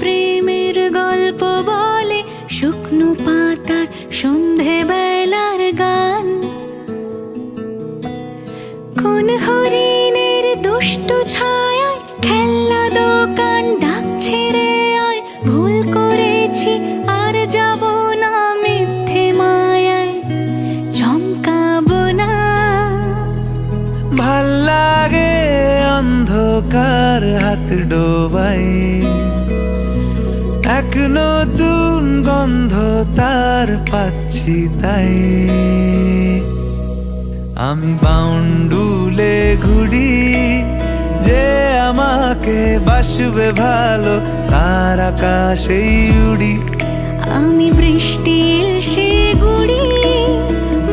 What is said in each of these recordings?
প্রেমের গল্প বলে শুকনো পাতার সন্ধে বেলার গান। কোন হরিণের দুষ্ট ছায়ায় খেলনা দোকান ডাকছে রে আয়, ভুল করেছি আর যাব না মিথ্যে মায়ায় চমকাবো না। ভাল লাগে অন্ধকার হাত ডোবাই, এক নতুন গন্ধ তার পাচ্ছি তাই। আমি বাউন্ডুলে ঘুরি, যে আমাকে বাসবে ভালো তার আকাশেই উড়ি। আমি বৃষ্টির সে গুড়ি,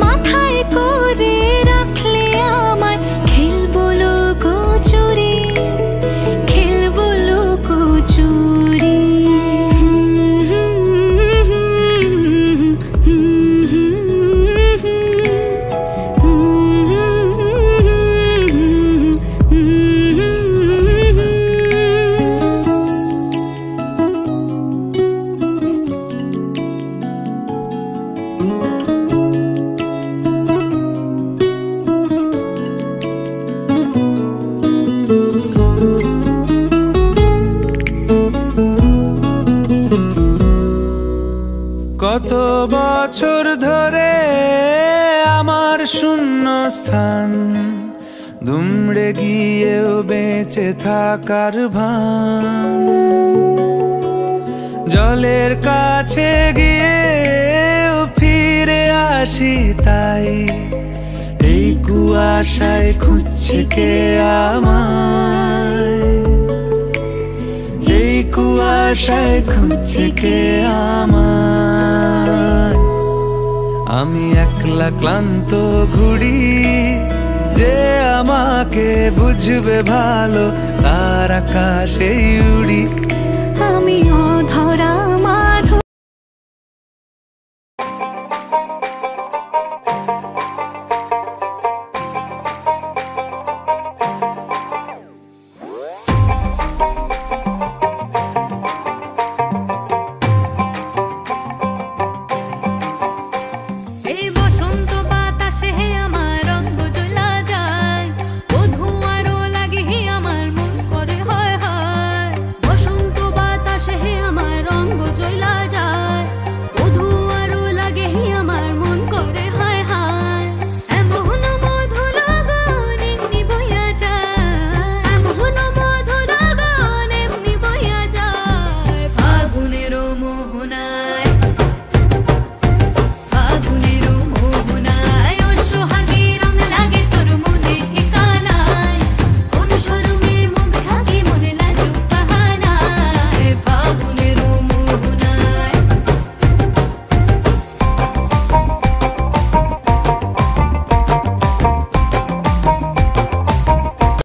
মাথায় করে রাখলে আমায় খেলবো লুকোচুরি, খেলবো লুকোচুরি। কত বছর ধরে আমার শূন্য স্থান, দুমড়ে গিয়েও বেঁচে থাকার ভান। জলের কাছে গিয়েও ফিরে আসি তাই, এই কুয়াশায় খুঁজছে কে আমায়, এই কুয়াশায় খুঁজছে কে আমায়। আমি একলা ক্লান্ত ঘুরি, যে আমাকে বুঝবে ভালো তার আকাশেই উড়ি।